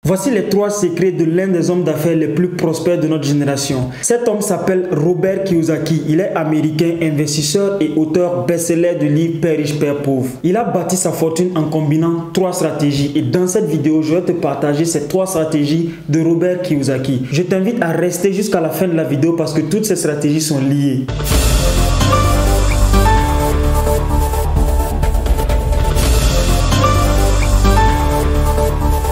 Voici les 3 secrets de l'un des hommes d'affaires les plus prospères de notre génération. Cet homme s'appelle Robert Kiyosaki. Il est américain, investisseur et auteur best-seller du livre Père riche, Père pauvre. Il a bâti sa fortune en combinant 3 stratégies. Et dans cette vidéo, je vais te partager ces 3 stratégies de Robert Kiyosaki. Je t'invite à rester jusqu'à la fin de la vidéo parce que toutes ces stratégies sont liées.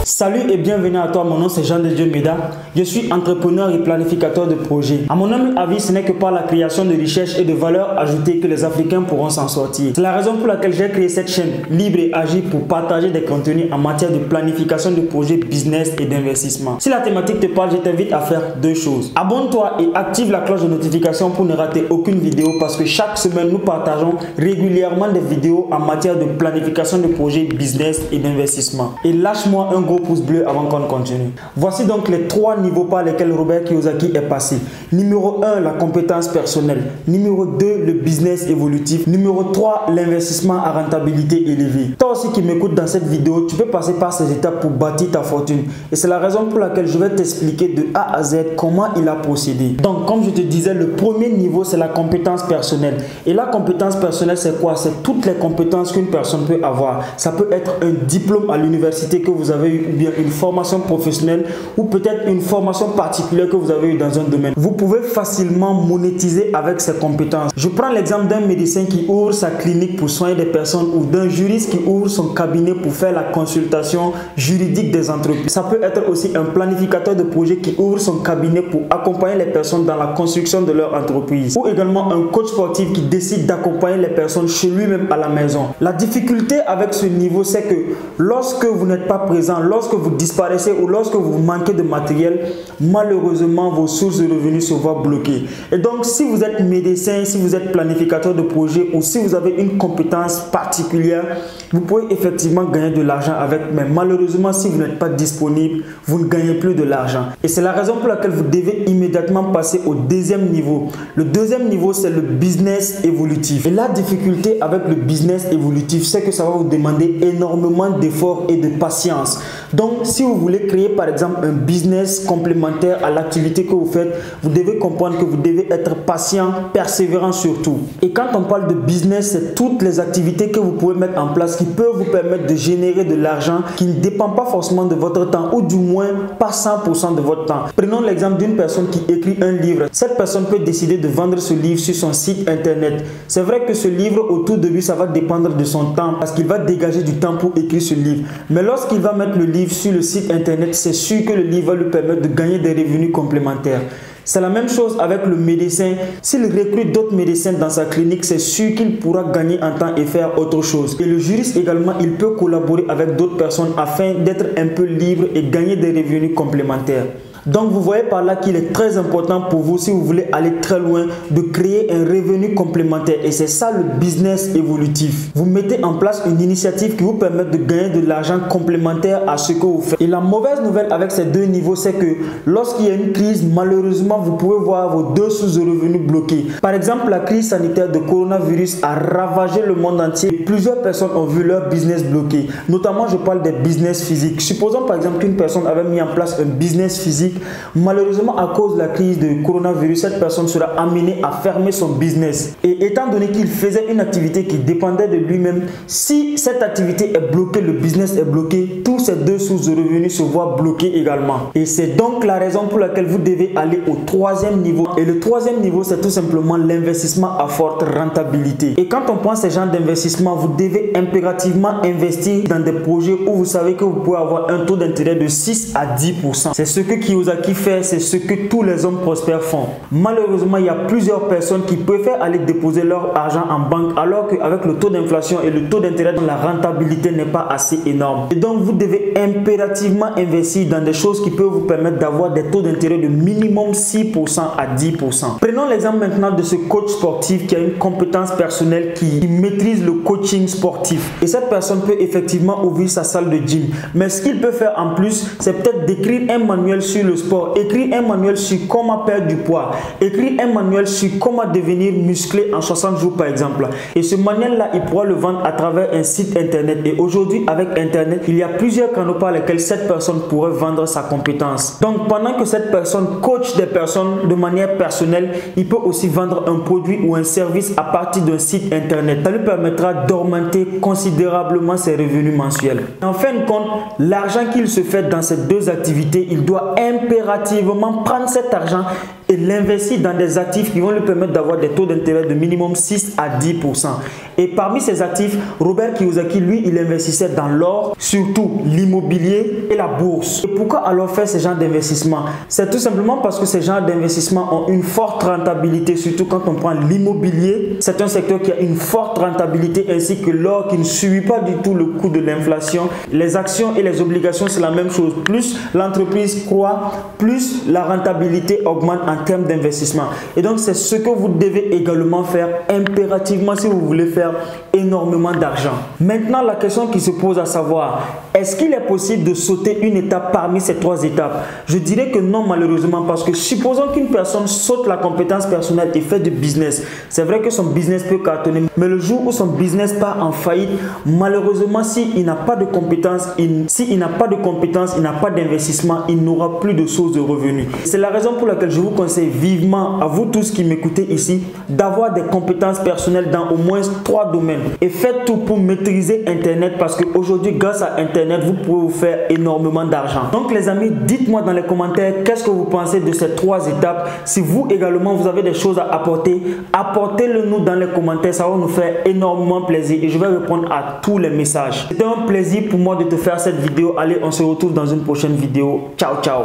Salut et bienvenue à toi, mon nom c'est Jean de Dieu Méda. Je suis entrepreneur et planificateur de projets. À mon humble avis, ce n'est que par la création de richesses et de valeurs ajoutées que les Africains pourront s'en sortir. C'est la raison pour laquelle j'ai créé cette chaîne libre et agile pour partager des contenus en matière de planification de projets, business et d'investissement. Si la thématique te parle, je t'invite à faire 2 choses. Abonne-toi et active la cloche de notification pour ne rater aucune vidéo parce que chaque semaine, nous partageons régulièrement des vidéos en matière de planification de projets, business et d'investissement. Et lâche-moi un gros pouce bleu avant qu'on continue. Voici donc les 3 niveaux par lesquels Robert Kiyosaki est passé. Numéro 1, la compétence personnelle. Numéro 2, le business évolutif. Numéro 3, l'investissement à rentabilité élevée. Toi aussi qui m'écoutes dans cette vidéo, tu peux passer par ces étapes pour bâtir ta fortune. Et c'est la raison pour laquelle je vais t'expliquer de A à Z comment il a procédé. Donc comme je te disais, le premier niveau c'est la compétence personnelle. Et la compétence personnelle c'est quoi? C'est toutes les compétences qu'une personne peut avoir. Ça peut être un diplôme à l'université que vous avez eu, ou bien une formation professionnelle ou peut-être une formation particulière que vous avez eu dans un domaine. Vous pouvez facilement monétiser avec ces compétences. Je prends l'exemple d'un médecin qui ouvre sa clinique pour soigner des personnes ou d'un juriste qui ouvre son cabinet pour faire la consultation juridique des entreprises. Ça peut être aussi un planificateur de projet qui ouvre son cabinet pour accompagner les personnes dans la construction de leur entreprise. Ou également un coach sportif qui décide d'accompagner les personnes chez lui-même à la maison. La difficulté avec ce niveau, c'est que lorsque vous n'êtes pas présent, lorsque vous disparaissez ou lorsque vous manquez de matériel, malheureusement vos sources de revenus se voient bloquées. Et donc si vous êtes médecin, si vous êtes planificateur de projet ou si vous avez une compétence particulière, vous pouvez effectivement gagner de l'argent avec, mais malheureusement si vous n'êtes pas disponible, vous ne gagnez plus de l'argent. Et c'est la raison pour laquelle vous devez immédiatement passer au deuxième niveau. Le deuxième niveau, c'est le business évolutif. Et la difficulté avec le business évolutif, c'est que ça va vous demander énormément d'efforts et de patience. Donc, si vous voulez créer par exemple un business complémentaire à l'activité que vous faites, vous devez comprendre que vous devez être patient, persévérant surtout. Et quand on parle de business, c'est toutes les activités que vous pouvez mettre en place qui peuvent vous permettre de générer de l'argent qui ne dépend pas forcément de votre temps ou du moins pas 100% de votre temps. Prenons l'exemple d'une personne qui écrit un livre. Cette personne peut décider de vendre ce livre sur son site internet. C'est vrai que ce livre au tout début, ça va dépendre de son temps parce qu'il va dégager du temps pour écrire ce livre. Mais lorsqu'il va mettre le livre sur le site internet, c'est sûr que le livre va lui permettre de gagner des revenus complémentaires. C'est la même chose avec le médecin. S'il recrute d'autres médecins dans sa clinique, c'est sûr qu'il pourra gagner en temps et faire autre chose. Et le juriste également, il peut collaborer avec d'autres personnes afin d'être un peu libre et gagner des revenus complémentaires. Donc vous voyez par là qu'il est très important pour vous, si vous voulez aller très loin, de créer un revenu complémentaire. Et c'est ça le business évolutif. Vous mettez en place une initiative qui vous permet de gagner de l'argent complémentaire à ce que vous faites. Et la mauvaise nouvelle avec ces 2 niveaux, c'est que lorsqu'il y a une crise, malheureusement, vous pouvez voir vos 2 sources de revenus bloquées. Par exemple, la crise sanitaire de coronavirus a ravagé le monde entier. Plusieurs personnes ont vu leur business bloqué. Notamment, je parle des business physiques. Supposons par exemple qu'une personne avait mis en place un business physique. Malheureusement, à cause de la crise de coronavirus, cette personne sera amenée à fermer son business. Et étant donné qu'il faisait une activité qui dépendait de lui-même, si cette activité est bloquée, le business est bloqué, tous ces 2 sources de revenus se voient bloquées également. Et c'est donc la raison pour laquelle vous devez aller au 3e niveau. Et le 3e niveau, c'est tout simplement l'investissement à forte rentabilité. Et quand on prend ce genre d'investissement, vous devez impérativement investir dans des projets où vous savez que vous pouvez avoir un taux d'intérêt de 6 à 10%. C'est ce que Kiyosaki fait, c'est ce que tous les hommes prospères font. Malheureusement, il y a plusieurs personnes qui préfèrent aller déposer leur argent en banque alors qu'avec le taux d'inflation et le taux d'intérêt, la rentabilité n'est pas assez énorme. Et donc, vous devez impérativement investir dans des choses qui peuvent vous permettre d'avoir des taux d'intérêt de minimum 6% à 10%. Prenons l'exemple maintenant de ce coach sportif qui a une compétence personnelle, qui maîtrise le coaching sportif. Et cette personne peut effectivement ouvrir sa salle de gym. Mais ce qu'il peut faire en plus, c'est peut-être d'écrire un manuel sur le le sport, écrit un manuel sur comment perdre du poids, écrit un manuel sur comment devenir musclé en 60 jours par exemple. Et ce manuel-là, il pourra le vendre à travers un site internet. Et aujourd'hui, avec internet, il y a plusieurs canaux par lesquels cette personne pourrait vendre sa compétence. Donc pendant que cette personne coach des personnes de manière personnelle, il peut aussi vendre un produit ou un service à partir d'un site internet. Ça lui permettra d'augmenter considérablement ses revenus mensuels. En fin de compte, l'argent qu'il se fait dans ces deux activités, il doit impérativement prendre cet argent et l'investir dans des actifs qui vont lui permettre d'avoir des taux d'intérêt de minimum 6 à 10%. Et parmi ces actifs, Robert Kiyosaki, lui, il investissait dans l'or, surtout l'immobilier et la bourse. Et pourquoi alors faire ce genre d'investissement? C'est tout simplement parce que ces genres d'investissements ont une forte rentabilité, surtout quand on prend l'immobilier. C'est un secteur qui a une forte rentabilité, ainsi que l'or qui ne subit pas du tout le coût de l'inflation. Les actions et les obligations, c'est la même chose. Plus l'entreprise croît, plus la rentabilité augmente en termes d'investissement. Et donc, c'est ce que vous devez également faire impérativement si vous voulez faire énormément d'argent. Maintenant, la question qui se pose à savoir, est-ce qu'il est possible de sauter une étape parmi ces trois étapes? Je dirais que non, malheureusement, parce que supposons qu'une personne saute la compétence personnelle et fait du business. C'est vrai que son business peut cartonner, mais le jour où son business part en faillite, malheureusement, s'il n'a pas de compétences, il n'a pas d'investissement, il n'aura plus de source de revenus. C'est la raison pour laquelle je vous conseille vivement, à vous tous qui m'écoutez ici, d'avoir des compétences personnelles dans au moins 3 domaines. Et faites tout pour maîtriser Internet, parce qu'aujourd'hui, grâce à Internet, vous pouvez vous faire énormément d'argent. Donc les amis, dites-moi dans les commentaires qu'est-ce que vous pensez de ces 3 étapes. Si vous également, vous avez des choses à apporter, apportez-le nous dans les commentaires. Ça va nous faire énormément plaisir et je vais répondre à tous les messages. C'était un plaisir pour moi de te faire cette vidéo. Allez, on se retrouve dans une prochaine vidéo. Ciao, ciao.